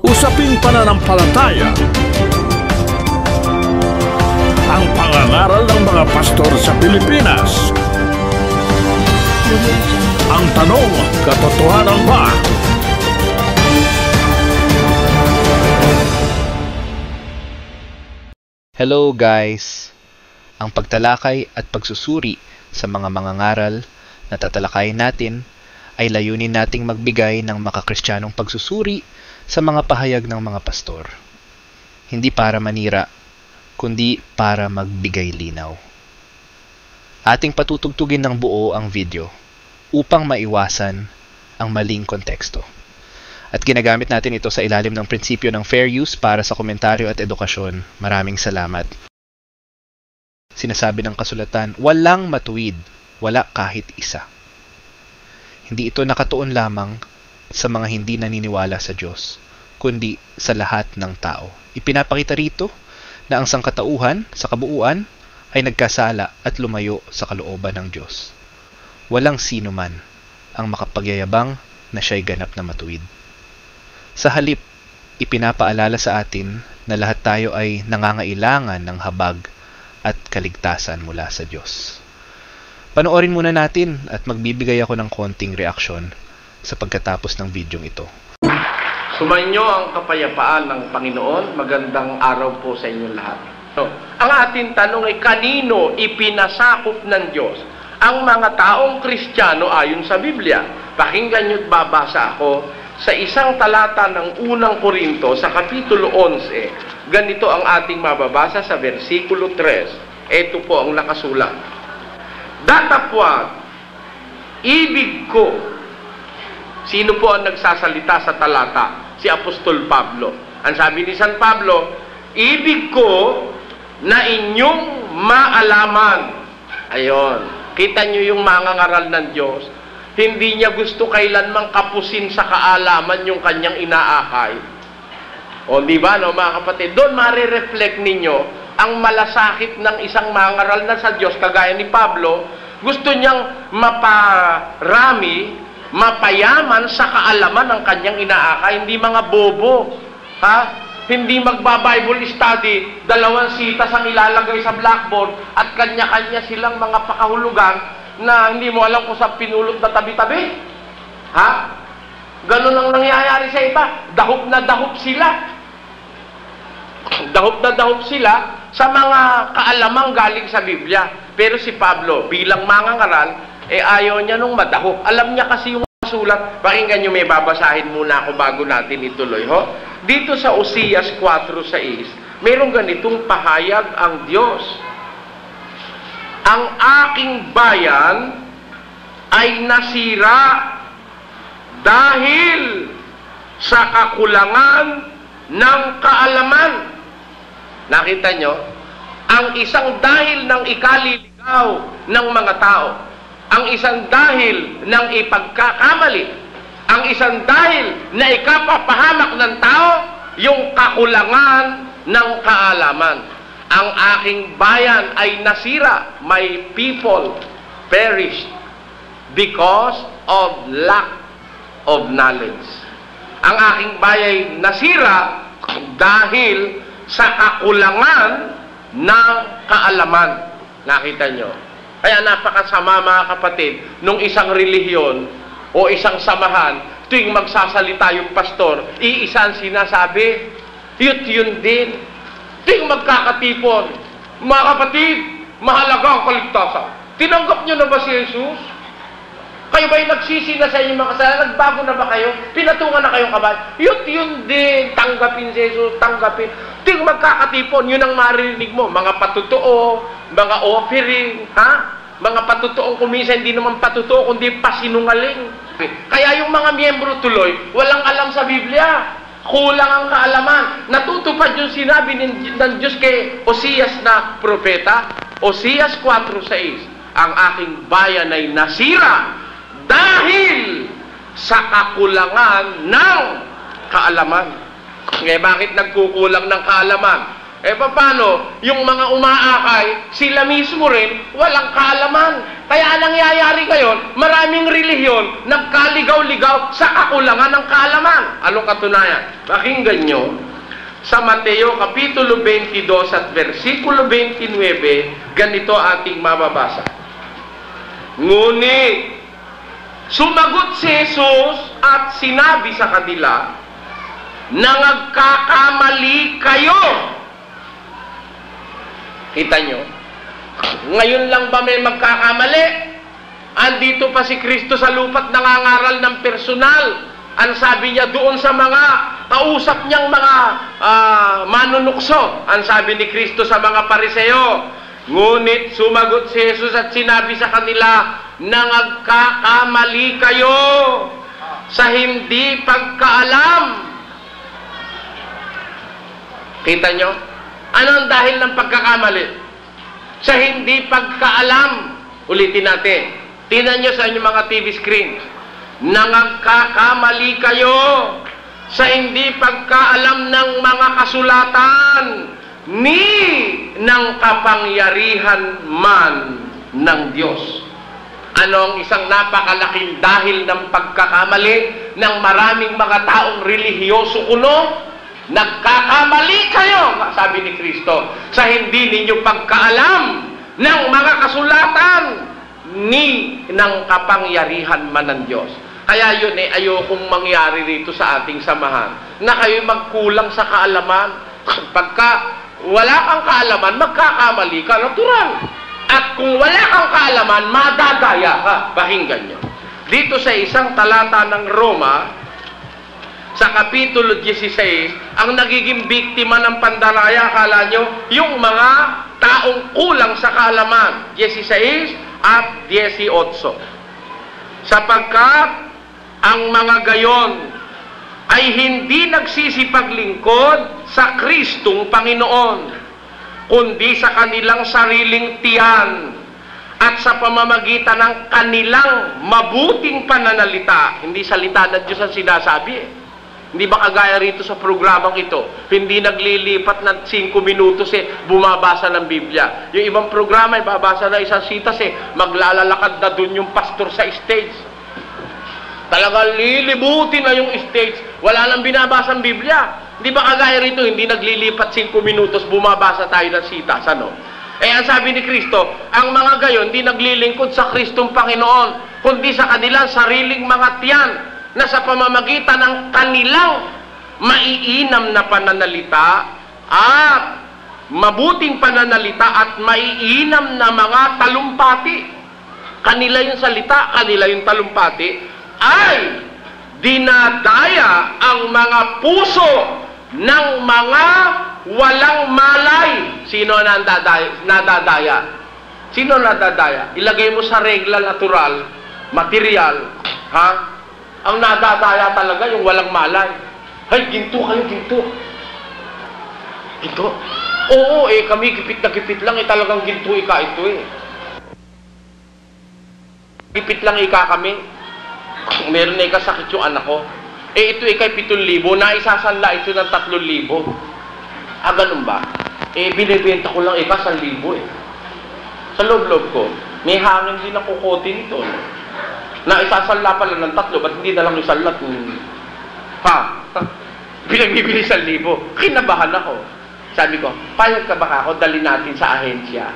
Usaping pananampalataya. Ang pangangaral ng mga pastor sa Pilipinas. Ang tanong, katotohanan ba? Hello guys! Ang pagtalakay at pagsusuri sa mga mangangaral na tatalakayin natin ay layunin nating magbigay ng makakristyanong pagsusuri sa mga pahayag ng mga pastor. Hindi para manira, kundi para magbigay linaw. Ating patutugtugin ng buo ang video upang maiwasan ang maling konteksto. At ginagamit natin ito sa ilalim ng prinsipyo ng fair use para sa komentaryo at edukasyon. Maraming salamat. Sinasabi ng kasulatan, walang matuwid, wala kahit isa. Hindi ito nakatuon lamang sa mga hindi naniniwala sa Diyos, kundi sa lahat ng tao. Ipinapakita rito na ang sangkatauhan sa kabuuan ay nagkasala at lumayo sa kalooban ng Diyos. Walang sino man ang makapagyayabang na siya'y ganap na matuwid. Sa halip, ipinapaalala sa atin na lahat tayo ay nangangailangan ng habag at kaligtasan mula sa Diyos. Panoorin muna natin at magbibigay ako ng konting reaksyon sa pagkatapos ng videong ito. Sumainyo ang kapayapaan ng Panginoon. Magandang araw po sa inyong lahat. Ang ating tanong ay kanino ipinasakop ng Diyos ang mga taong Kristiyano ayon sa Biblia? Pakinggan nyo't babasa ako sa isang talata ng unang Korinto sa Kapitulo 11. Ganito ang ating mababasa sa versikulo 3. Ito po ang nakasulat. Datapwat, ibig ko. Sino po ang nagsasalita sa talata? Si Apostol Pablo. Ang sabi ni San Pablo, ibig ko na inyong maalaman. Ayon. Kita nyo yung mangangaral ng Diyos. Hindi niya gusto kailanmang kapusin sa kaalaman yung kanyang inaakay. O di ba, no, mga kapatid? Doon marireflect ninyo ang malasakit ng isang mangaral na sa Diyos, kagaya ni Pablo. Gusto niyang maparami, mapayaman sa kaalaman ng kanyang inaakay. Hindi mga bobo. Ha? Hindi magba-Bible study, 2 sitas ang ilalagay sa blackboard at kanya-kanya silang mga pakahulugan na hindi mo alam kung saan pinulot na tabi-tabi. Ha? Ganun ang nangyayari sa iba. Dahop na dahop sila. Dahop na dahop sila sa mga kaalamang galing sa Biblia. Pero si Pablo, bilang mangangaral, ayaw niya nung madahop. Alam niya kasi yung sulat. Pakinggan niyo, may babasahin muna ako bago natin ituloy. Ho? Dito sa Oseas 4:6, mayroong ganitong pahayag ang Diyos. Ang aking bayan ay nasira dahil sa kakulangan ng kaalaman. Nakita nyo? Ang isang dahil ng ikaliligaw ng mga tao, ang isang dahil ng ipagkakamali, ang isang dahil na ikapapahamak ng tao, yung kakulangan ng kaalaman. Ang aking bayan ay nasira. My people perished because of lack of knowledge. Ang aking bayan ay nasira dahil sa kakulangan ng kaalaman. Nakita nyo? Kaya napakasama, mga kapatid, nung isang relihiyon o isang samahan, tuwing magsasalita yung pastor, iisa ang sinasabi, yun din. Ting magkakatipon. Mga kapatid, mahalaga ang kaligtasan. Tinanggap nyo na ba si Jesus? Kayo ba'y nagsisi na sa inyong mga kasalanan? Nagbago na ba kayo? Pinatungan na kayong kamay? Yun din. Tanggapin si Jesus, tanggapin. Ting magkakatipon, yun ang maririnig mo. Mga patutuo, mga offering, ha? Mga patutuong kumisa, hindi naman patutuo, kundi pasinungaling. Kaya yung mga miyembro tuloy, walang alam sa Biblia. Kulang ang kaalaman. Natutupad yung sinabi ng Diyos kay Oseas na propeta. Oseas 4:6, ang aking bayan ay nasira dahil sa kakulangan ng kaalaman. Ngayon, bakit nagkukulang ng kaalaman? Paano? Yung mga umaakay, sila mismo rin, walang kaalaman. Kaya nangyayari ngayon, maraming relihiyon nagkaligaw-ligaw sa kakulangan ng kaalaman. Anong katunayan? Pakinggan nyo, sa Mateo Kapitulo 22 at versikulo 29, ganito ating mababasa. Ngunit, sumagot si Jesus at sinabi sa kanila, nagkakamali kayo. Kita nyo? Ngayon lang ba may magkakamali? Andito pa si Kristo sa lupa't nangangaral ng personal. Ang sabi niya doon sa mga kausap niyang mga manunukso. Ang sabi ni Kristo sa mga Pariseo. Ngunit sumagot si Jesus at sinabi sa kanila, nagkakamali kayo sa hindi pagkaalam. Kita nyo? Ano ang dahil ng pagkakamali? Sa hindi pagkaalam. Ulitin natin. Tingnan nyo sa inyong mga TV screen. Nagkakamali kayo sa hindi pagkaalam ng mga kasulatan ni ng kapangyarihan man ng Diyos. Ano ang isang napakalaking dahil ng pagkakamali ng maraming mga taong relihiyoso kuno? Nagkakamali kayo, sabi ni Kristo, sa hindi ninyo pagkaalam ng mga kasulatan ni ng kapangyarihan man ng Diyos. Kaya yun ayokong mangyari rito sa ating samahan, na kayo magkulang sa kaalaman. Pagka wala kang kaalaman, magkakamali ka, natural. At kung wala kang kaalaman, madadaya ka. Pakinggan nyo. Dito sa isang talata ng Roma, sa Kapitulo 16, ang nagiging biktima ng pandaraya, akala nyo, yung mga taong kulang sa kaalaman. 16 at 18. Sapagkat ang mga gayon ay hindi nagsisipaglingkod sa Kristong Panginoon, kundi sa kanilang sariling tiyan at sa pamamagitan ng kanilang mabuting pananalita. Hindi salita ng Diyos ang sinasabi Hindi ba kagaya rito sa programang ito? Hindi naglilipat ng 5 minutos bumabasa ng Biblia. Yung ibang programa babasa na isang sitas maglalalakad na dun yung pastor sa stage. Talagang lilibutin na yung stage. Wala nang binabasa ng Biblia. Hindi ba kagaya rito? Hindi naglilipat 5 minutos bumabasa tayo ng sitas. Ang sabi ni Kristo, ang mga gayon hindi naglilingkod sa Kristong Panginoon, kundi sa kanilang sariling mga tiyan, na sa pamamagitan ng kanilang maiinam na pananalita at mabuting pananalita at maiinam na mga talumpati. Kanila yung salita, kanila yung talumpati, ay dinadaya ang mga puso ng mga walang malay. Sino nadadaya? Sino nadadaya? Ilagay mo sa regla natural, material, Ang nadadaya talaga yung walang malay. Hay, ginto kayo, ginto. Ginto? Oo, kami gipit na gipit lang, talagang ginto ito Gipit lang kami. Meron na sakit yung anak ko. Ito 7,000, naisasanla ito ng 3,000. Ganun ba? Binibenta ko lang 1,000 Sa loob-loob ko, may hangin din ang kukote nito. Naisasanla pala ng 3, ba't hindi na lang isanlat? Pinagbibili 1,000. Kinabahan ako. Sabi ko, payag ka ba ako, dali natin sa ahensya.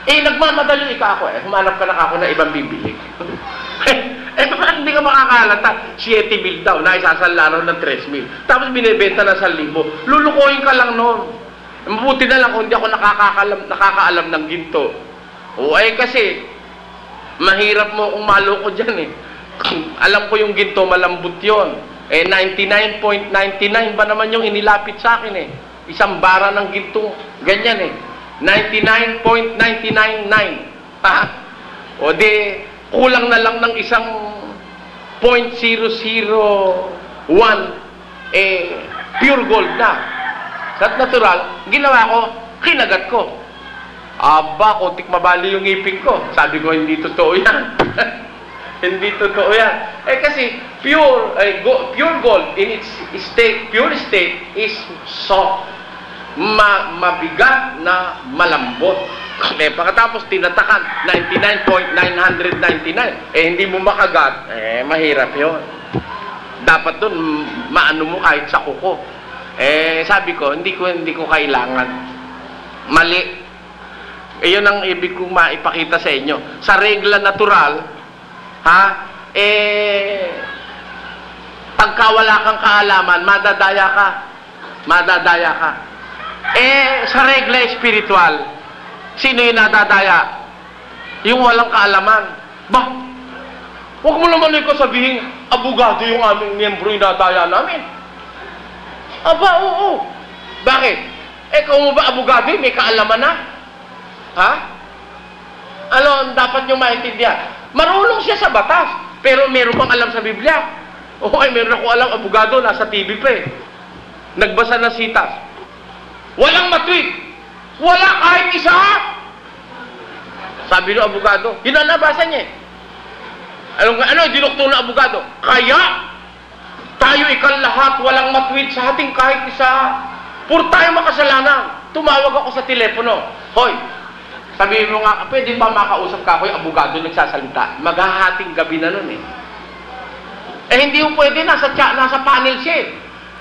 Nagmamadali ako Humanap ka na ako na ibang bibili. Bakit hindi ka makakalata? 7,000 daw, naisasanla raw ng 3,000. Tapos binibenta na 1,000. Lulukoyin ka lang noon. Mabuti na lang kung hindi ako nakakaalam ng ginto. Kasi mahirap mo kung maloko dyan Alam ko yung ginto, malambot yun. 99.99 ba naman yung inilapit sa akin Isang bara ng ginto, ganyan 99.999. O di, kulang na lang ng isang 0.001 pure gold na. At natural, ginawa ko, kinagat ko. Kontik mabali yung ngipin ko. Sabi ko, hindi totoo yan. Hindi totoo yan. Kasi pure gold in its state, pure state is soft. mabigat na malambot. Pagkatapos tinatakan 99.999, hindi mo makagat, mahirap yon. Dapat dun maano mo kahit sa kuko. Sabi ko, hindi ko kailangan. Mali. Yun ang ibig kong maipakita sa inyo. Sa regla natural, pagka wala kang kaalaman, madadaya ka. Sa regla espiritual, sino yung nadadaya? Yung walang kaalaman. Huwag mo naman ikaw sabihin, abogado yung aming miyembro yung nadaya namin. Oo. Bakit? Kung mo ba abogado, may kaalaman na? Ano ang dapat nyo maintindihan? Marunong siya sa batas, pero meron pang alam sa Biblia. Meron ako alam, abogado, nasa TV pa Nagbasa ng sitas. Walang matwid. Wala kahit isa. Sabi ng abogado, yun ang nabasa niya. Dinukto ng abogado. Kaya, tayo lahat walang matwid sa ating kahit isa. Puro tayo makasalanan. Tumawag ako sa telepono. Hoy, sabihin mo nga, pwede ba makausap ka ako yung abogado nagsasalita? Maghahating gabi na nun hindi mo pwede, nasa panel siya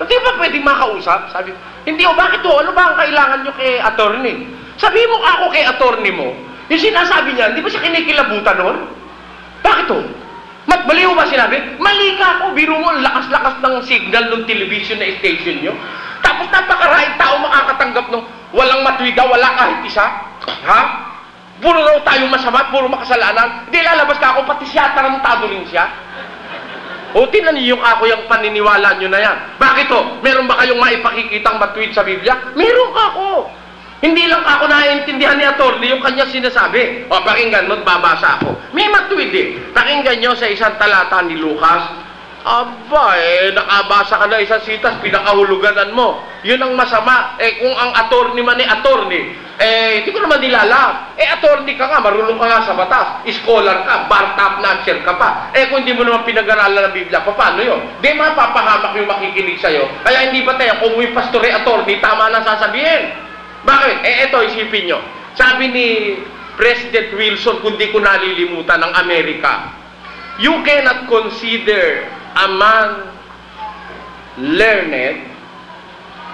Hindi ba pwede makausap? Sabi, hindi bakit ano ba ang kailangan nyo kay attorney? Sabihin mo ako kay attorney mo, yung sinasabi niya, hindi ba siya kinikilabutan nun? Bakit Mali mo ba sinabi? Mali ka ako, biro mo, lakas-lakas ng signal ng television na station nyo. Tapos napakaraing tao makakatanggap ng walang matwid daw, wala kahit isa. Puro raw tayo masama, puro makasalanan. Hindi lalabas ka ako, pati siya, tarantado rin siya. Tinan niyo yung yung paniniwala nyo na yan. Bakit Meron ba kayong maipakikitang matwid sa Biblia? Meron ka ako. Hindi lang ako naiintindihan ni attorney yung kanya sinasabi. Pakinggan mo, babasa ako. May matwid Pakinggan nyo sa isang talata ni Lucas. Nakabasa ka na isang sitas, pinakahuluganan mo. Yun ang masama. Kung ang attorney man attorney, hindi ko naman nilala. Attorney ka nga, marunong ka nga sa batas. Scholar ka, bar top notcher ka pa. Kung hindi mo naman pinag-aralan ng Biblia, paano yun? Di mapapahamak yung makikinig sa'yo. Kaya hindi ba tayo, kung may pastor attorney, tama na sasabihin. Bakit? Ito, isipin nyo. Sabi ni President Wilson, kung di ko nalilimutan, ng Amerika, you cannot consider a man learned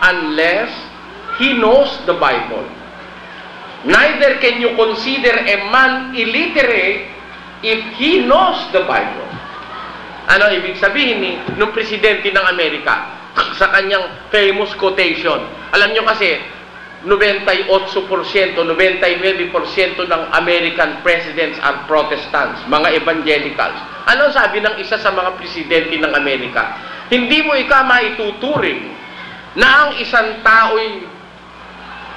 unless he knows the Bible. Neither can you consider a man illiterate if he knows the Bible. Ano ibig sabihin nung presidente ng Amerika sa kanyang famous quotation? Alam nyo kasi, 98%, 99% ng American presidents are Protestants, mga evangelicals. Ano sabi ng isa sa mga presidente ng Amerika? Hindi mo maituturing na ang isang tao'y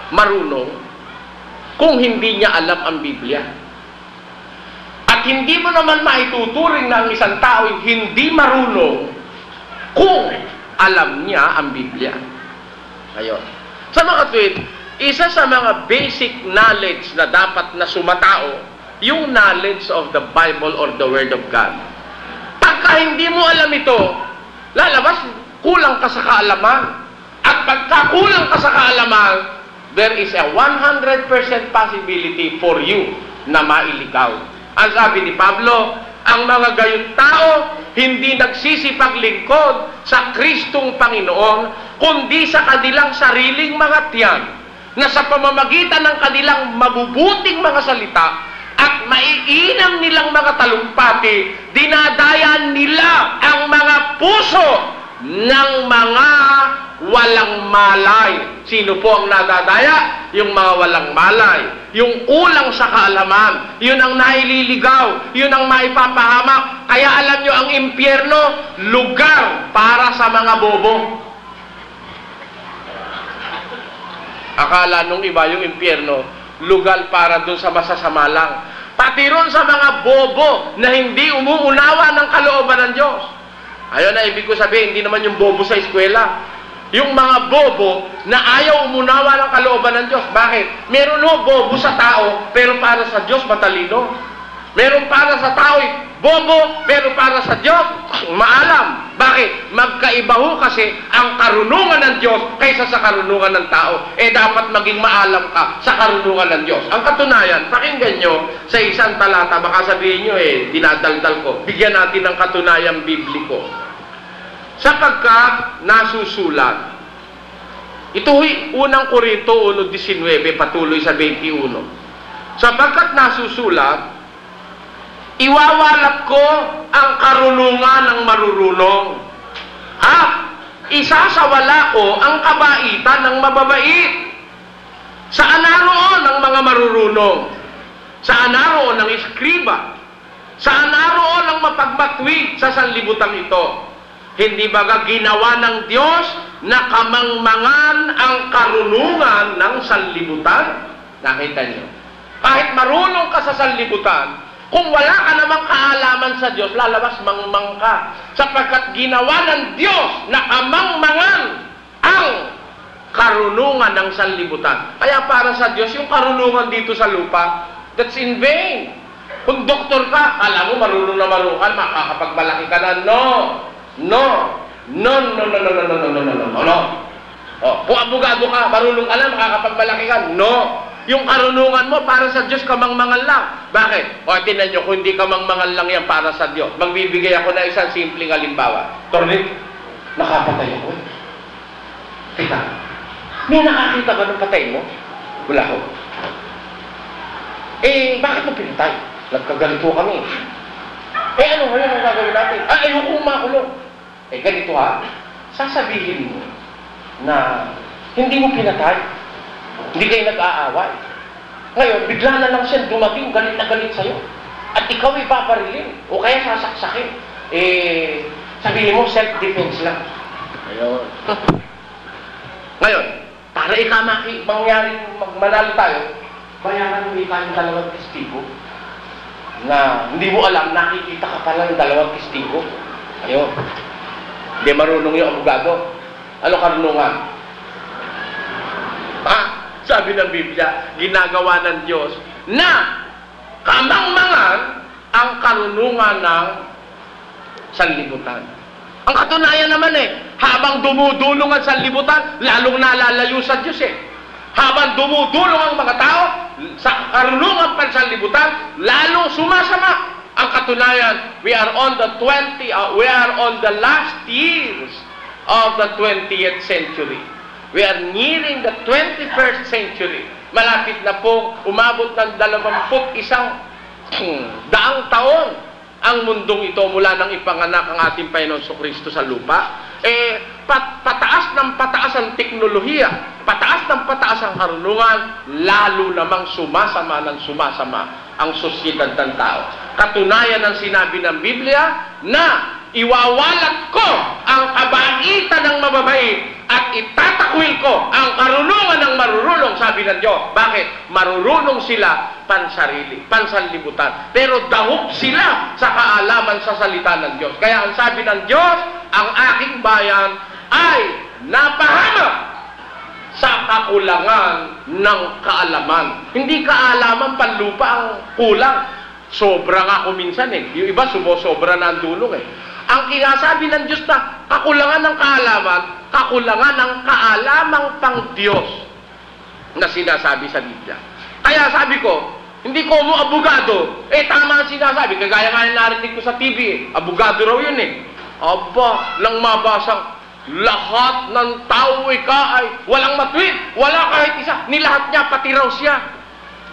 marunong kung hindi niya alam ang Biblia. At hindi mo naman maituturing na ang isang tao'y hindi marunong kung alam niya ang Biblia. Ayun. Sa mga tweet, isa sa mga basic knowledge na dapat na sumatao, yung knowledge of the Bible or the Word of God. Pagka hindi mo alam ito, lalabas, kulang ka sa kaalaman. At pagka kulang ka sa kaalaman, there is a 100% possibility for you na mailigaw. Ang sabi ni Pablo, ang mga gayong tao hindi nagsisipaglingkod sa Kristong Panginoon, kundi sa kanilang sariling mga tiyan, na sa pamamagitan ng kanilang mabubuting mga salita at maiinam nilang mga talumpati, dinadayan nila ang mga puso ng mga walang malay. Sino po ang nadadaya? Yung mga walang malay. Yung kulang sa kaalaman. Yun ang naililigaw. Yun ang maipapahamak. Kaya alam nyo, ang impyerno, lugar para sa mga bobo. Akala nung iba yung impyerno, lugar para dun sa masasama lang. Pati ron sa mga bobo na hindi umuunawa ng kalooban ng Diyos. Ayun na ibig ko sabihin, hindi naman yung bobo sa eskwela. Yung mga bobo na ayaw umunawa ng kalooban ng Diyos. Bakit? Meron bobo sa tao, pero para sa Diyos matalino. Meron para sa tao, bobo, pero para sa Diyos maalam. Bakit? Magkaiba ho kasi ang karunungan ng Diyos kaysa sa karunungan ng tao. Dapat maging maalam ka sa karunungan ng Diyos. Ang katunayan, pakinggan nyo sa isang talata, baka sabihin nyo dinadaldal ko. Bigyan natin ng katunayang bibliko. Sapagkat nasusulat. Ito'y unang Korinto 1:19, patuloy sa 21. Sapagkat nasusulat, iwawalat ko ang karunungan ng marurunong. Isasawala ko ang kabaitan ng mababait. Saan naroon ang mga marurunong? Saan naroon ang iskriba? Saan naroon ang mapagmatwid sa sanlibutan ito? Hindi baga ginawa ng Diyos na kamangmangan ang karunungan ng sanlibutan? Nakita niyo? Kahit marunong ka sa sanlibutan, kung wala ka namang kaalaman sa Diyos, lalabas mangmang ka. Sapagkat ginawa ng Diyos na kamangmangan ang karunungan ng sanlibutan. Kaya para sa Diyos, yung karunungan dito sa lupa, that's in vain. Kung doktor ka, alam mo, marunong na marunong ka, makakapagmalaki ka na. No. Kung abogado ka, marunong ka na, makakapagmalaki ka. No. Yung karunungan mo para sa Diyos, kamangmangan lang. Bakit? Tinan nyo, kung hindi kamangmangan lang yan para sa Diyos, magbibigay ako na isang simpleng halimbawa. Tornik, nakapatay ako. Kita, may nakakita ba ng patay mo? Wala ko. Bakit mo pinatay? Nagkaganito kami. Ano ngayon ang gagawin natin? Ayoko makulong. Ganito ha, sasabihin mo na hindi mo pinatay. Hindi kayo nag-aaway. Ngayon, bigla na lang siya dumating, galit na galit sa'yo. At ikaw ay paparilin. O kaya sasaksakin. Sabihin mo, self-defense lang. Ngayon, para mangyaring manalo tayo, bayaran mo tayong dalawang testigo na hindi mo alam, nakikita ka pala ng dalawang testigo. Ayun. Hindi marunong yung abogado. Ano karunungan? Sabi ng Biblia, ginagawa ng Diyos na kamangmangan ang karunungan ng sanlibutan. Ang katunayan naman habang dumudulong ang sanlibutan, lalong nalalayo sa Diyos Habang dumudulong ang mga tao sa karunungan ng sanlibutan, lalong sumasama. Ang katunayan, we are on the last years of the 20th century. We are nearing the 21st century. Malapit na pong umabot ng 21 daang taon ang mundong ito mula nang ipanganak ang ating Panginoon Kristo sa lupa. Pataas ng pataas ang teknolohiya, pataas ng pataas ang karunungan, lalo namang sumasama ang sosyedad ng tao. Katunayan ng sinabi ng Biblia na iwawalat ko ang kabaitan ng mababait at itatakwil ko ang karunungan ng marurunong, sabi ng Diyos. Bakit? Marurunong sila pansanlibutan. Pero dahok sila sa kaalaman sa salita ng Diyos. Kaya ang sabi ng Diyos, ang aking bayan ay napahamak sa kakulangan ng kaalaman. Hindi kaalaman panlupa ang kulang. Sobra nga ako minsan Yung iba sobra na ang dulong Ang kinasabi ng Diyos na kakulangan ng kaalaman, kakulangan ng kaalamang pang Diyos na sinasabi sa Biblia. Kaya sabi ko, hindi ko mo abogado. Tama ang sinasabi. Kagaya nga yung narinig ko sa TV abogado raw yun Aba, lang mabasang lahat ng tao ay walang matwid. Wala kahit isa. Nilahat niya, pati raw siya.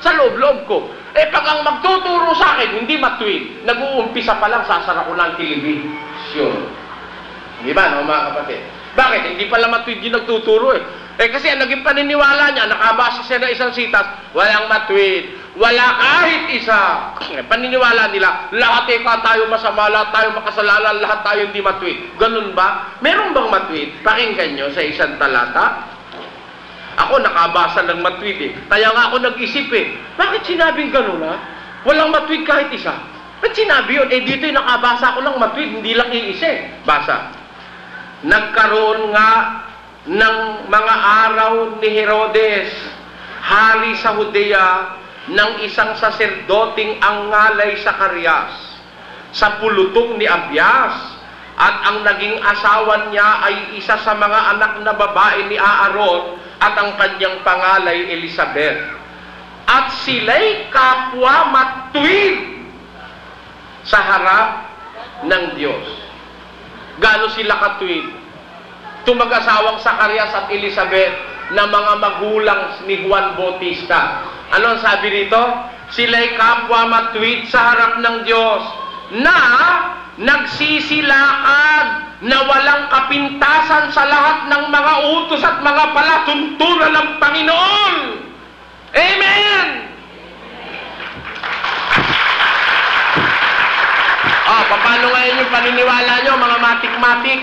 Sa loob-loob ko. Pag ang magtuturo sa akin, hindi matwid. Nag-uumpisa pa lang, sasara ko ng telebisyon. Di ba, mga kapatid? Bakit? Hindi pala matwid yung nagtuturo kasi ang naging paniniwala niya, nakabasa siya na isang sitas, walang matwid. Wala kahit isa. Paniniwala nila, lahat tayo masama, lahat tayo makasalanan, lahat tayo hindi matwid. Ganun ba? Meron bang matwid? Pakinggan nyo sa isang talata. Ako nakabasa ng matwid Kaya nga ako nag-isip Bakit sinabing ganun Walang matwid kahit isa. Ba't sinabi yun? Dito nakabasa ko lang matwid, hindi lang iisa Basa. Nagkaroon nga ng mga araw ni Herodes, hari sa Judea, ng isang saserdoting ang ngalay Zacarias, sa pulutong ni Abias, at ang naging asawa niya ay isa sa mga anak na babae ni Aaron at ang kanyang pangalay Elizabeth. At sila'y kapwa matuwid sa harap ng Diyos. Gaano sila katuwid? Tumag-asawang Zacarias at Elizabeth na mga magulang ni Juan Bautista. Ano ang sabi dito? Sila'y kapwa matuwid sa harap ng Diyos na nagsisilakad na walang kapintasan sa lahat ng mga utos at mga palatuntunan ng Panginoon. Amen! Paano ngayon yung paniniwala nyo, mga matik-matik?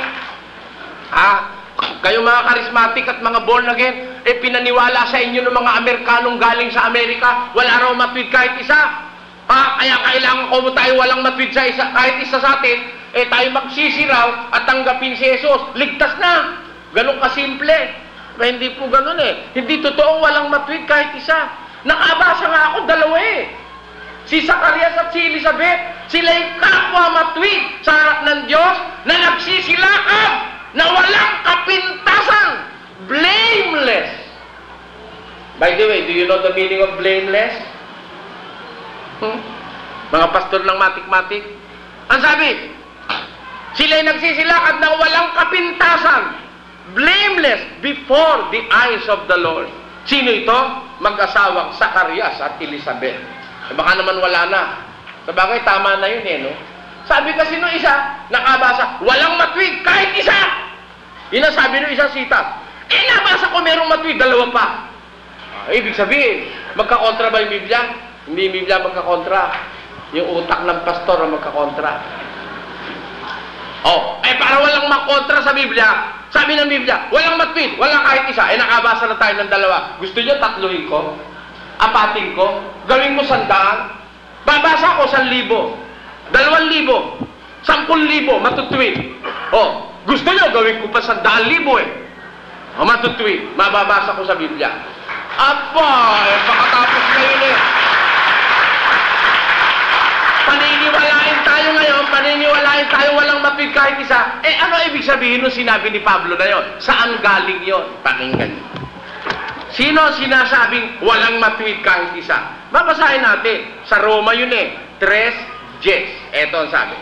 Kayo mga charismatic at mga born again, pinaniwala sa inyo ng mga Amerikanong galing sa Amerika, wala raw matwid kahit isa. Kaya kailangan ko tayo walang matwid sa isa, kahit isa sa atin, tayo magsisiraw at tanggapin si Jesus. Ligtas na. Ganun kasimple. Hindi po ganun Hindi totoong walang matwid kahit isa. Nakabasa nga ako dalawa Si Zacarias at si Elizabeth, sila'y kapwa matwid sa harap ng Diyos na nagsisilakad na walang kapintasan. Blameless. By the way, do you know the meaning of blameless? Mga pastor ng matik-matik. Ang sabi, sila'y nagsisilakad ng walang kapintasan. Blameless before the eyes of the Lord. Sino ito? Mag-asawang Zacarias at Elizabeth. Baka naman wala na. Sabagay, tama na yun no? Sabi kasi nung isa, nakabasa, walang matwid, kahit isa! Yun ang sabi nung isa sitas. Nabasa ko merong matwid, dalawa pa. Ibig sabihin, magkakontra ba yung Biblia? Hindi yung Biblia magkakontra. Yung utak ng pastor ang magkakontra. Para walang makontra sa Biblia, sabi ng Biblia, walang matwid, walang kahit isa. Nakabasa na tayo ng dalawa. Gusto nyo tatluhin ko? Apatin ko? Gawin mo 100? Babasa ko 1,000. 2,000. 10,000. Matutuwid. Gusto nyo gawin ko pa 100,000 matutuwid. Mababasa ko sa Biblia. Pakatapos na yun Paniniwalain tayo walang matwid kahit isa. Ano ibig sabihin nung sinabi ni Pablo na yun? Saan galing yun? Pakinggan. Sino sinasabing walang matwid kahit isa? Babasahin natin. Sa Roma yun 3:10. Ito ang sabi.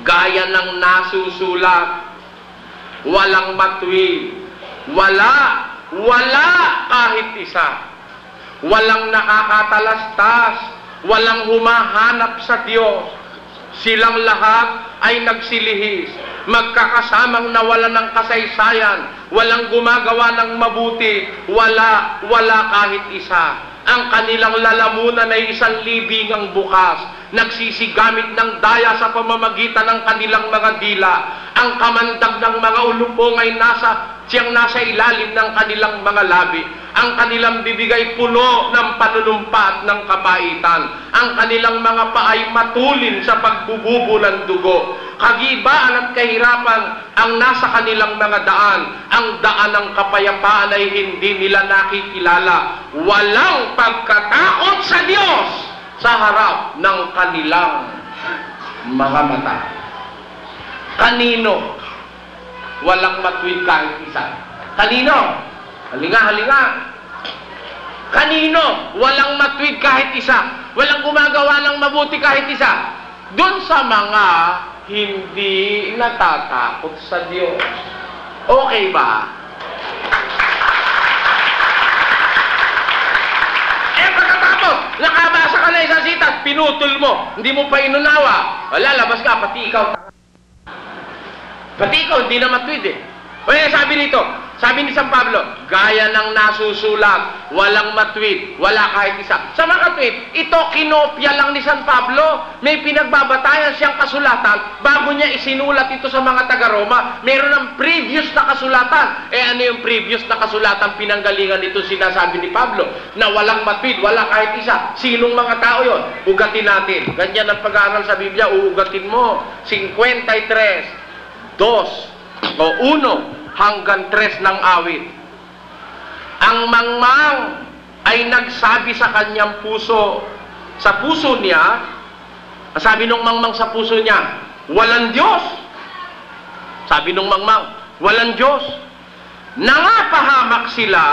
Gaya ng nasusulat, walang matwid. Wala kahit isa. Walang nakakatalastas. Walang humahanap sa Diyos. Silang lahat ay nagsilihis. Magkakasamang nawalan ng kasaysayan. Walang gumagawa ng mabuti. Wala kahit isa. Ang kanilang lalamunan ay isang libingang bukas. Nagsisigamit ng daya sa pamamagitan ng kanilang mga dila. Ang kamandag ng mga ulupong ay siyang nasa ilalim ng kanilang mga labi. Ang kanilang bibig ay puno ng panunumpa at ng kabaitan. Ang kanilang mga paa ay matulin sa pagbububo ng dugo. Kagibaan at kahirapan ang nasa kanilang mga daan. Ang daan ng kapayapaan ay hindi nila nakikilala. Walang pagkatakot sa Diyos sa harap ng kanilang mga mata. Kanino walang matwid kahit isa? Kanino? Halinga. Kanino walang matwid kahit isa? Walang gumagawa ng mabuti kahit isa? Doon sa mga hindi natatakot sa Diyos. Okay ba? Pagkatapos, nakabasa ka na isang sitas, pinutol mo, hindi mo pa inunawa. Lalabas ka, pati ikaw, hindi na matwid sabi ni San Pablo, gaya ng nasusulat, walang matwid, wala kahit isa. Sa mga katwid, ito kinopya lang ni San Pablo. May pinagbabatayan siyang kasulatan bago niya isinulat ito sa mga taga-Roma. Meron ng previous na kasulatan. Ano yung previous na kasulatan? Pinanggalingan nito sinasabi ni Pablo na walang matwid, wala kahit isa. Sinong mga tao yon? Ugatin natin. Ganyan ang pag-aaral sa Biblia, uugatin mo. 53, 1 hanggang 3 ng awit. Ang mangmang ay nagsabi sa kanyang puso, sa puso niya, sabi nung mangmang sa puso niya, walang Diyos. Sabi nung mangmang, walang Diyos. Nangapahamak sila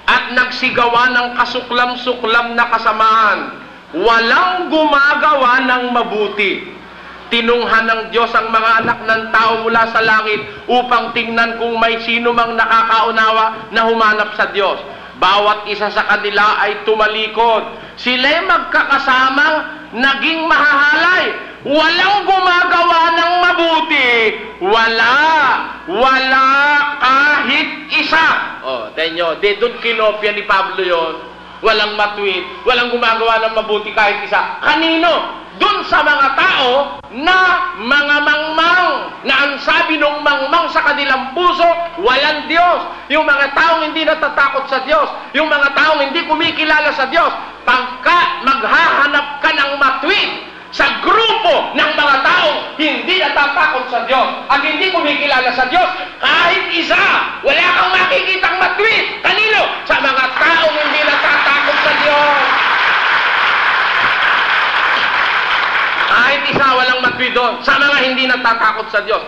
at nagsigawa ng kasuklam-suklam na kasamaan. Walang gumagawa ng mabuti. Tinunghan ng Diyos ang mga anak ng tao mula sa langit upang tingnan kung may sino mang nakakaunawa na humanap sa Diyos. Bawat isa sa kanila ay tumalikod. Sila'y magkakasamang naging mahahalay. Walang gumagawa ng mabuti. Wala kahit isa. Tenyo, doon kinopya ni Pablo yon. Walang matuwid, walang gumagawa ng mabuti kahit isa. Kanino? Doon sa mga tao na mga mangmang, na ang sabi ng mangmang sa kanilang puso, walang Diyos. Yung mga taong hindi natatakot sa Diyos, yung mga taong hindi kumikilala sa Diyos, pagka maghahanap ka ng matuwid sa grupo ng mga taong hindi natatakot sa Diyos at hindi kumikilala sa Diyos, kahit isa, wala kang makikitang matuwid. Kanino? Sa mga taong hindi natatakot sa Diyos. Kahit isa, walang matuwid doon sa mga hindi natatakot sa Diyos.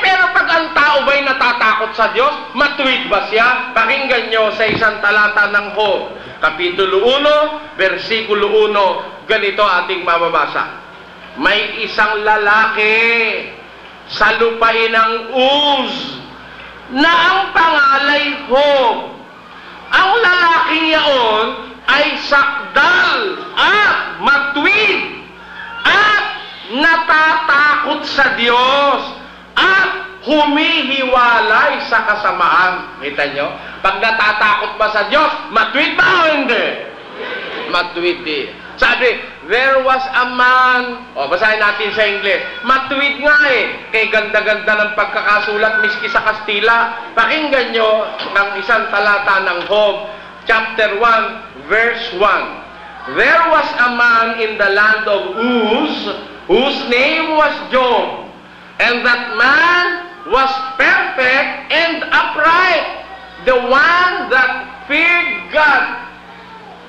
Pero pag ang tao ba'y natatakot sa Diyos, matuwid ba siya? Pakinggan nyo sa isang talata ng Job, Kapitulo 1, versikulo 1, ganito ating mababasa. May isang lalaki sa lupain ng Uz na ang pangalay Job. Ang lalaking yaon ay sakdal at matuwid at natatakot sa Diyos at humihiwalay sa kasamaan. Kita nyo? Pag natatakot ba sa Diyos, matuwid ba o hindi? Matuwid eh. Sabi, there was a man, basahin natin sa English, matuwid nga kay ganda-ganda ng pagkakasulat miski sa Kastila. Pakinggan nyo ang isang talata ng Job, chapter 1, verse 1. There was a man in the land of Uz, whose name was Job, and that man was perfect and upright, the one that feared God.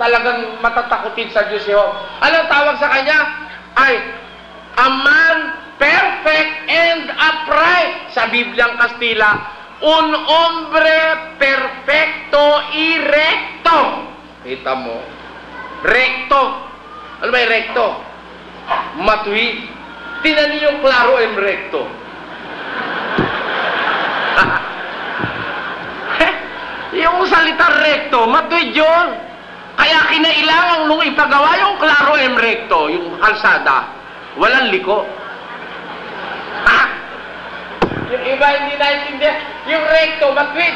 Talagang matatakutin sa Diyos si Job. Anong tawag sa kanya? Ay, a man perfect and upright. Sa Bibliang Kastila, un hombre perfecto y recto. Kita mo? Recto. Ano ba yung recto? Matuwid. Tinan niyo yung klaro and recto. Yung salita recto, matuwid yun. Kaya kinailangan nung ipagawa yung klaro and recto, yung kalsada, walang liko. Yung iba hindi naintindihan. Yung recto, matuwid.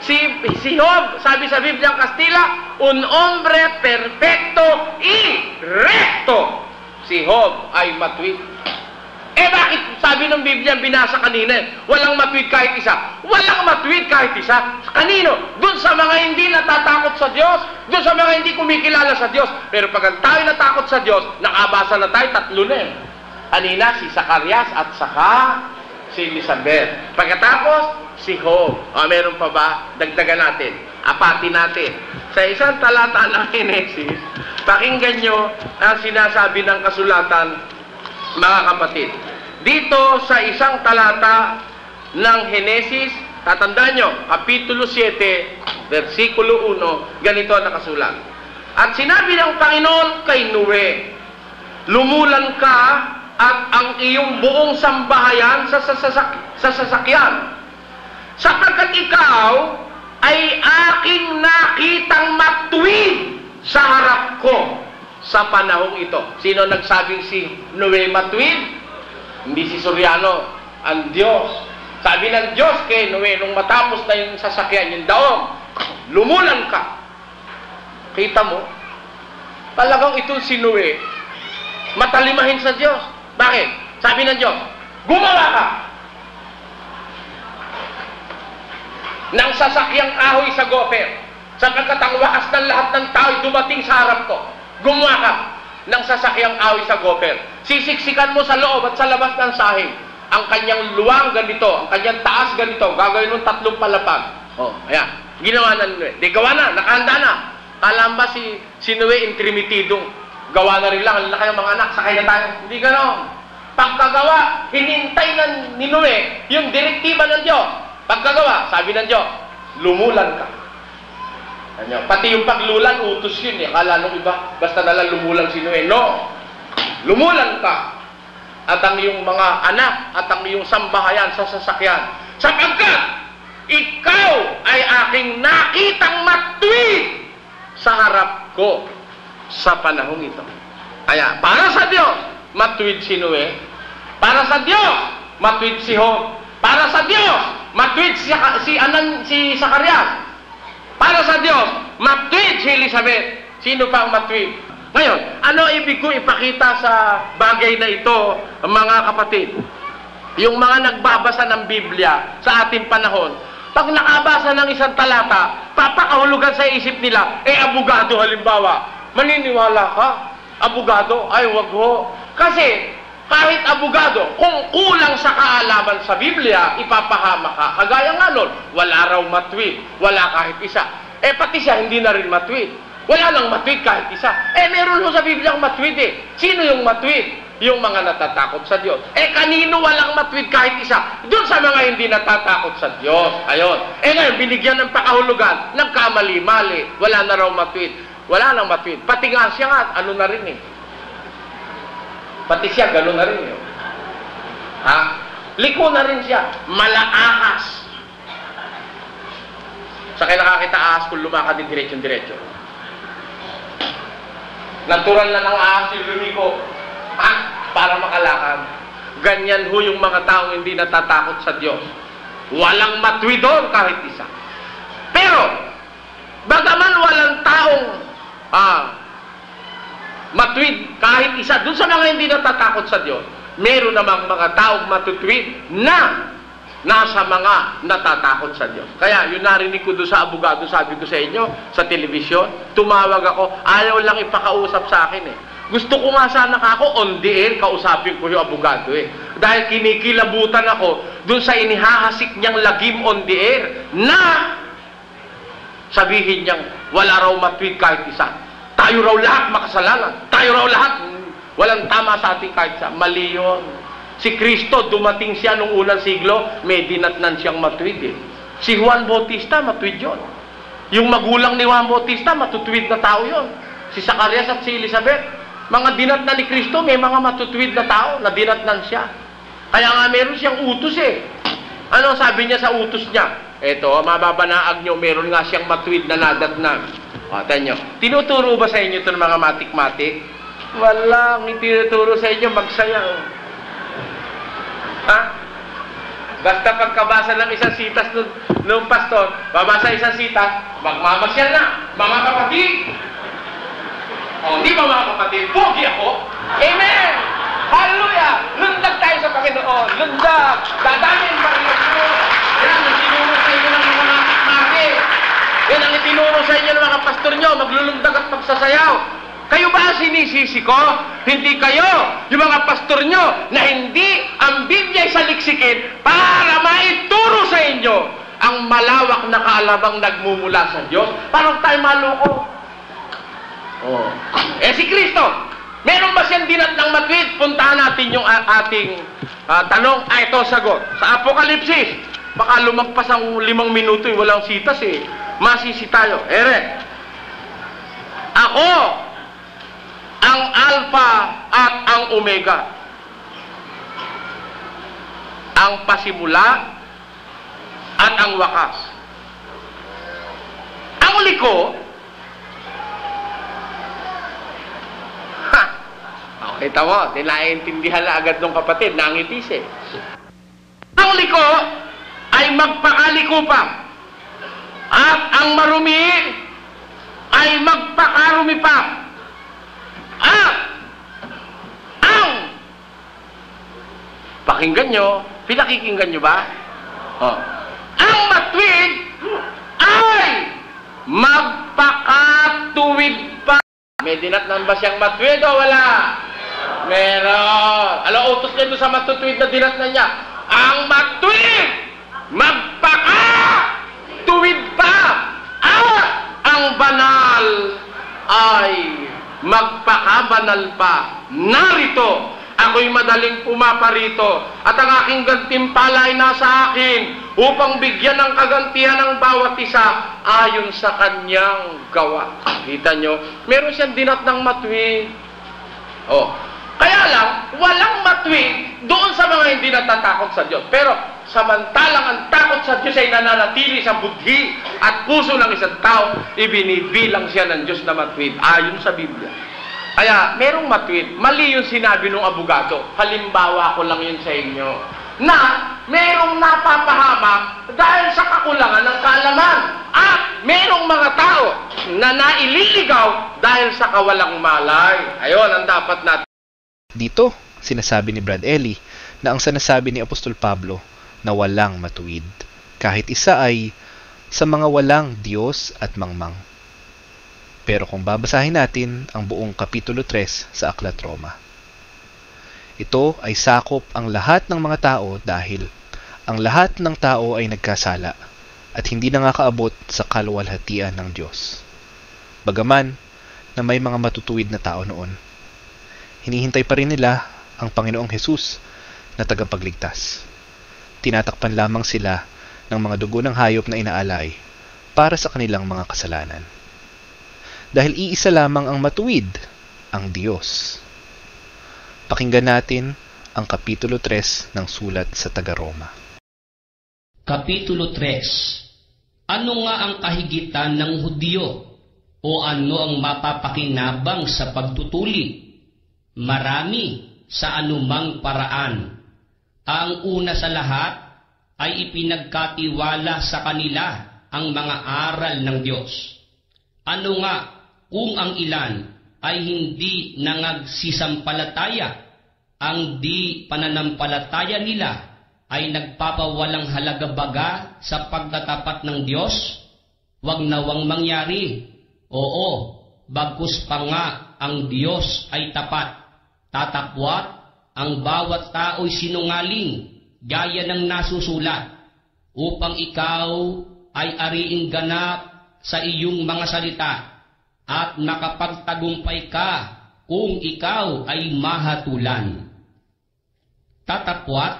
Si Job, sabi sa Bibliang Kastila, un hombre perfecto y recto. Si Job ay matuwid. Bakit sabi ng Biblia, binasa kanina, walang matuwid kahit isa? Walang matuwid kahit isa. Kanino? Doon sa mga hindi natatakot sa Diyos, doon sa mga hindi kumikilala sa Diyos. Pero pag ang tayo natakot sa Diyos, nakabasa na tayo, 3 na Kanina, si Zacarias at saka si Elizabeth. Pagkatapos, si Job. Meron pa ba? Dagdagan natin. Apati natin. Sa isang talata ng Genesis, pakinggan nyo ang sinasabi ng kasulatan, mga kapatid. Dito sa isang talata ng Genesis, tatandaan nyo, Kapitulo 7, versikulo 1, ganito nakasulat. At sinabi ng Panginoon kay Noe, lumulan ka at ang iyong buong sambahayan sa sasakyan, sapagkat ikaw ay aking nakitang matuwid sa harap ko sa panahong ito. Sino nagsabing si Noe matuwid? Hindi si Soriano, ang Diyos. Sabi ng Diyos kay Noe, nung matapos na yung sasakyan, yung daong, lumulan ka. Kita mo? Talagang itong si Noe, matalimahin sa Diyos. Bakit? Sabi ng Diyos, gumawa ka ng sasakyang kahoy sa gofer, sapagkat ang wakas ng lahat ng tao'y dumating sa harap ko. Gumawa ka ng sasakyang kahoy sa gofer. Sisiksikan mo sa loob at sa labas ng sahig. Ang kanyang luwang ganito, ang kanyang taas ganito, gagawin mong 3 palapag. Ayan. Ginawa na Noe. Di gawa na, nakahanda na. Alam ba si Noe intrimitidong gawa na rin lang, ang laki ng mga anak, sakay na tayo. Hindi gano'n. Pagkagawa, hinintay ni Noe yung direktiba ng Diyos. Pagkagawa, sabi ng Diyos, lumulan ka. Ano? Pati yung paglulan, utos yun eh. Akala nung iba, basta nalang lumulan si Noe. No! Lumulan ka. At ang iyong mga anak, at ang iyong sambahayan sa sasakyan. Sapagkat, ikaw ay aking nakitang matuwid sa harap ko sa panahong ito. Kaya, para sa Diyos, matuwid si Noe. Para sa Diyos, matuwid si Job. Para sa Diyos, matuwid si Zacarias. Para sa Diyos, matuwid si Elizabeth. Sino pa ang matuwid? Ngayon, ano ibig ko ipakita sa bagay na ito, mga kapatid? Yung mga nagbabasa ng Biblia sa ating panahon, pag nakabasa ng isang talata, papakahulugan sa isip nila, abogado halimbawa, maniniwala ka? Abogado? Ay, wag ho. Kasi, kahit abogado, kung kulang sa kaalaman sa Biblia, ipapahama ka. Kagaya nga nun, wala raw matwid, wala kahit isa. Pati siya, hindi na rin matwid. Wala nang matwid kahit isa. Meron ho sa Biblia ang matwid eh. Sino yung matwid? Yung mga natatakot sa Diyos. Kanino walang matwid kahit isa? Doon sa mga hindi natatakot sa Diyos. Ayon. Ngayon, binigyan ng pakahulugan, nagkamali-mali, wala na raw matwid. Wala nang matwid. Pati nga siya nga, ano na rin eh. Pati siya, gano'n na rin yun. Liko na rin siya. Malaahas. Sa kaya nakakita ahas kung lumakad din diretsyon-diretsyo. Natural na ng ahas yung lumiko. Para makalakad. Ganyan ho yung mga taong hindi natatakot sa Diyos. Walang matwi doon kahit isa. Pero, bagaman walang taong matwid kahit isa, dun sa mga hindi natatakot sa Diyos, meron namang mga taong matutwid na nasa mga natatakot sa Diyos. Kaya, yun narinig ko doon sa abogado, sabi ko sa inyo, sa telebisyon, tumawag ako, ayaw lang ipakausap sa akin eh. Gusto ko nga sana ako on the air, kausapin ko yung abogado eh. Dahil kinikilabutan ako doon sa inihahasik niyang lagim on the air na sabihin niyang wala raw matwid kahit isa. Tayo raw lahat makasalanan. Tayo raw lahat walang tama sa ating kahit isa. Mali yun. Si Kristo, dumating siya nung unang siglo, may dinatnan siyang matwid eh. Si Juan Bautista, matwid yun. Yung magulang ni Juan Bautista, matutwid na tao yun. Si Zacarias at si Elizabeth, mga dinatnan ni Kristo, may mga matutwid na tao na dinatnan siya. Kaya nga meron siyang utos eh. Ano sabi niya sa utos niya? Eto, mababanaag nyo, meron nga siyang matwid na nadatnan. Tayo nyo. Tinuturo ba sa inyo ito ng mga matik-matik? Walang tinuturo sa inyo, magsayaw. Basta pagkabasa ng isang sitas nung pastor, babasa isang sitas, magmamasyal na, mga kapatid. Di ba mga kapatid? Pogi ako. Amen! Hallelujah! Lundag tayo sa Panginoon. Lundag! Dadamin pa rin ako. Yan ang tinuro sa inyo ng mga matik-matik. Yan ang itinuro sa inyo ng mga pastor nyo, maglulundag at magsasayaw. Kayo ba ang sinisisi ko? Hindi kayo, yung mga pastor nyo, na hindi ang Biblia ay saliksikin para maituro sa inyo ang malawak na kaalabang nagmumula sa Diyos. Parang tayo maloko. Si Kristo, meron ba siyang dinatnang matwid? Puntahan natin yung ating tanong. Ito sagot. Sa Apokalipsis, baka lumagpas ang 5 minuto, walang sitas eh. Masisi tayo. Ako ang Alpha at ang Omega, ang pasimula at ang wakas. Ang liko, kita mo, naiintindihan na agad ng kapatid, nangitis eh. Ang liko ay magpakaliko pa. At ang marumi ay magpakarumi pa. At ang pakinggan nyo, pinakikinggan nyo ba? Ang matwid ay magpakatuwid pa. May dinatnan ba siyang matwid o wala? Meron. Alam, utos niya doon sa matutwid na dinatnan niya. Ang matwid magpakatuwid pa. At ang banal ay magpakabanal pa. Narito ako'y madaling pumaparito at ang aking gantimpala ay nasa akin upang bigyan ng kagantihan ng bawat isa ayon sa kanyang gawa. Kita nyo, meron siyang dinatnang matwid. Kaya lang, walang matwid doon sa mga hindi natatakot sa Diyos. Pero samantalang ang takot sa Diyos ay nananatili sa budhi at puso ng isang tao, ibinibilang siya ng Diyos na matwid ayon sa Biblia. Kaya merong matwid. Mali yung sinabi ng abogado. Halimbawa ko lang yun sa inyo. Na merong napapahamak dahil sa kakulangan ng kaalaman. At merong mga tao na naililigaw dahil sa kawalang malay. Ayon ang dapat natin. Dito, sinasabi ni Brad Ellie na ang sinasabi ni Apostol Pablo na walang matuwid. Kahit isa ay sa mga walang Diyos at mangmang. Pero kung babasahin natin ang buong Kapitulo 3 sa Aklat Roma, ito ay sakop ang lahat ng mga tao dahil ang lahat ng tao ay nagkasala at hindi nakakaabot sa kaluwalhatian ng Diyos. Bagaman na may mga matutuwid na tao noon, hinihintay pa rin nila ang Panginoong Hesus na tagapagligtas. Tinatakpan lamang sila ng mga dugo ng hayop na inaalay para sa kanilang mga kasalanan. Dahil iisa lamang ang matuwid, ang Diyos. Pakinggan natin ang Kapitulo 3 ng sulat sa Taga-Roma. Kapitulo 3. Ano nga ang kahigitan ng Hudyo? O ano ang mapapakinabang sa pagtutuli? Marami sa anumang paraan. Ang una sa lahat ay ipinagkatiwala sa kanila ang mga aral ng Diyos. Ano nga kung ang ilan ay hindi nangagsisampalataya, ang di pananampalataya nila ay nagpapawalang halaga baga sa pagkatapat ng Diyos? Wag nawang mangyari. Oo, bagkus pa nga ang Diyos ay tapat. Tatapwat ang bawat tao'y sinungaling, gaya ng nasusulat, upang ikaw ay ariing ganap sa iyong mga salita at makapagtagumpay ka kung ikaw ay mahatulan. Tatapwat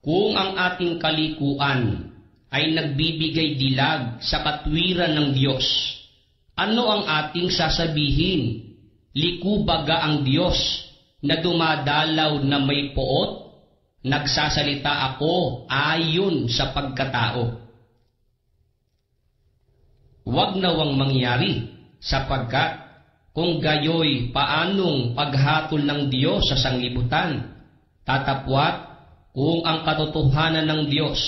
kung ang ating kalikuan ay nagbibigay dilag sa katwiran ng Diyos. Ano ang ating sasabihin? Liku baga ang Diyos na dumadalaw na may poot? Nagsasalita ako ayon sa pagkatao. Huwag nawang mangyari, sapagkat kung gayoy paanong paghatol ng Diyos sa sanglibutan, tatapwat kung ang katotohanan ng Diyos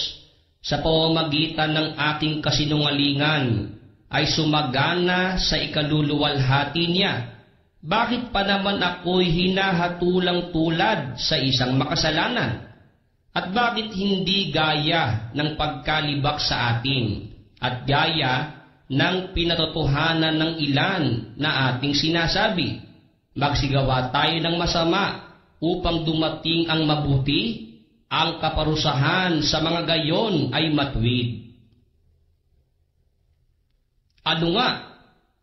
sa pamamagitan ng aking kasinungalingan ay sumagana sa ikaluluwalhati niya, bakit pa naman ako'y hinahatulang tulad sa isang makasalanan? At bakit hindi gaya ng pagkalibak sa atin at gaya ng pinatotohanan ng ilan na ating sinasabi? Magsigawa tayo ng masama upang dumating ang mabuti, ang kaparusahan sa mga gayon ay matuwid. Ano nga?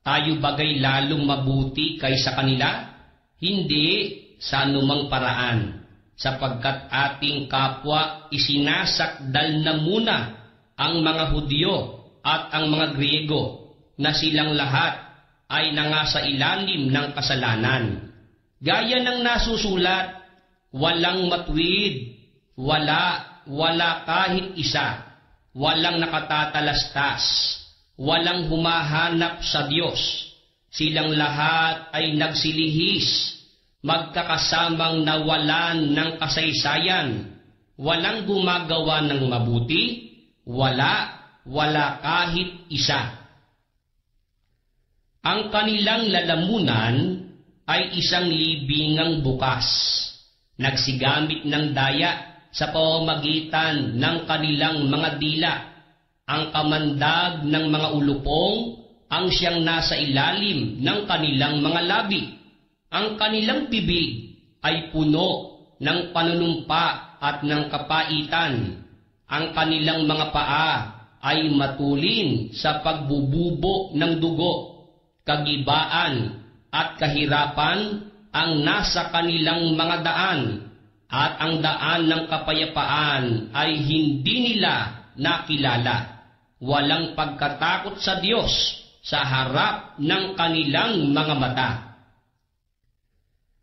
Tayo bagay lalong mabuti kaysa kanila? Hindi sa anumang paraan, sapagkat ating kapwa isinasakdal na muna ang mga Hudyo at ang mga Griego na silang lahat ay nangasa ilalim ng kasalanan. Gaya ng nasusulat, walang matuwid, wala kahit isa, walang nakatatalastas, walang humahanap sa Diyos. Silang lahat ay nagsilihis, magkakasamang nawalan ng kasaysayan, walang gumagawa ng mabuti, wala kahit isa. Ang kanilang lalamunan ay isang libingang bukas, nagsigamit ng daya sa pamamagitan ng kanilang mga dila. Ang kamandag ng mga ulupong ang siyang nasa ilalim ng kanilang mga labi. Ang kanilang bibig ay puno ng panunumpa at ng kapaitan. Ang kanilang mga paa ay matulin sa pagbububo ng dugo. Kagibaan at kahirapan ang nasa kanilang mga daan. at ang daan ng kapayapaan ay hindi nila nakilala. Walang pagkatakot sa Diyos sa harap ng kanilang mga mata.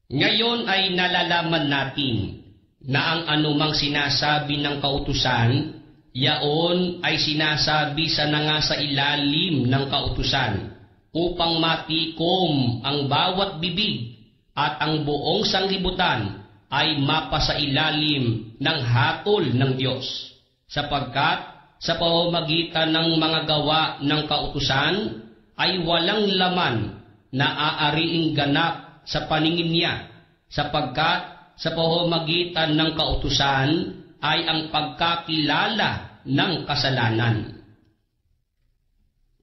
Ngayon ay nalalaman natin na ang anumang sinasabi ng kautusan, yaon ay sinasabi sa nangasa ilalim ng kautusan, upang matikom ang bawat bibig at ang buong sanglibutan ay mapasailalim ng hatol ng Diyos, sapagkat sa pamamagitan ng mga gawa ng kautusan ay walang laman na aariing ganap sa paningin niya, sapagkat sa pamamagitan ng kautusan ay ang pagkakilala ng kasalanan.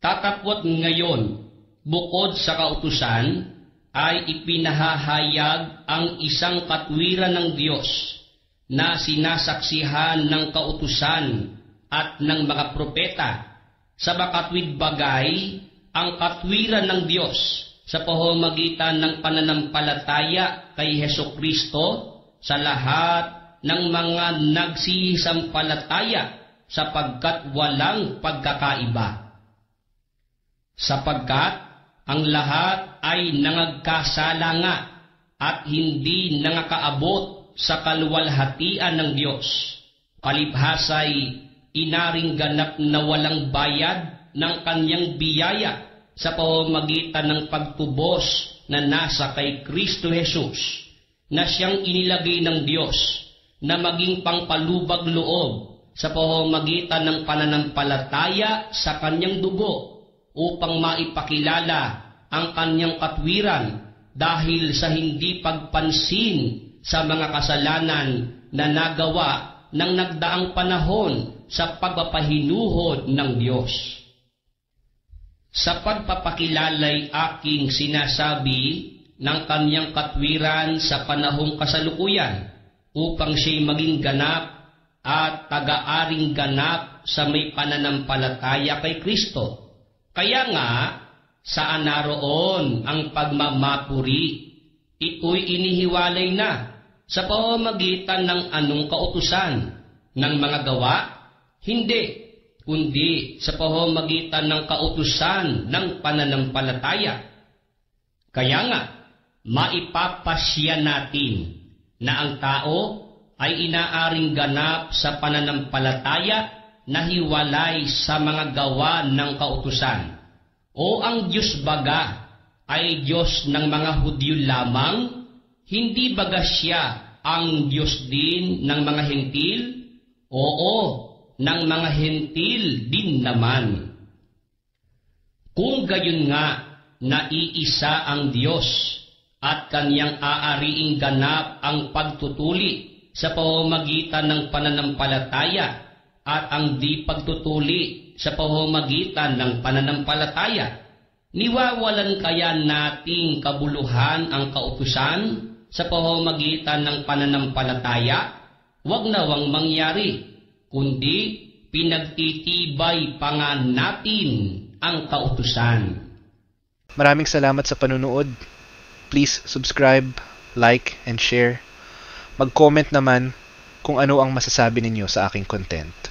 Tatapot ngayon, bukod sa kautusan, ay ipinahahayag ang isang katwiran ng Diyos na sinasaksihan ng kautusan at ng mga propeta. Sa makatwid bagay, ang katwiran ng Diyos sa pamamagitan ng pananampalataya kay Hesukristo sa lahat ng mga nagsisampalataya, sapagkat walang pagkakaiba. Sapagkat ang lahat ay nangagkasala nga at hindi nangakaabot sa kaluwalhatian ng Diyos. Palibhasay inaring ganap na walang bayad ng kanyang biyaya sa pamamagitan ng pagtubos na nasa kay Kristo Jesus, na siyang inilagay ng Diyos na maging pangpalubag loob sa pamamagitan ng pananampalataya sa kanyang dugo, upang maipakilala ang kanyang katwiran dahil sa hindi pagpansin sa mga kasalanan na nagawa ng nagdaang panahon sa pagpapahinuhod ng Diyos. Sa pagpapakilalay aking sinasabi ng kanyang katwiran sa panahong kasalukuyan, upang siya'y maging ganap at taga-aring ganap sa may pananampalataya kay Kristo. Kaya nga, saan naroon ang pagmamapuri? Ito'y inihiwalay na sa pamamagitan ng anong kautusan? Ng mga gawa? Hindi, kundi sa pamamagitan ng kautusan ng pananampalataya. Kaya nga, maipapasya natin na ang tao ay inaaring ganap sa pananampalataya na hiwalay sa mga gawa ng kautusan. O ang Diyos baga ay Diyos ng mga Hudyo lamang? Hindi baga siya ang Diyos din ng mga Hentil? Oo, ng mga Hentil din naman. Kung gayon nga, naiisa ang Diyos at kanyang aariing ganap ang pagtutuli sa pamamagitan ng pananampalataya at ang di pagtutuli sa pamamagitan ng pananampalataya. Niwawalan kaya nating kabuluhan ang kautusan sa pamamagitan ng pananampalataya? Huwag nawang mangyari, kundi pinagtitibay pa nga natin ang kautusan. Maraming salamat sa panunood. Please subscribe, like, and share. Mag-comment naman kung ano ang masasabi ninyo sa aking content.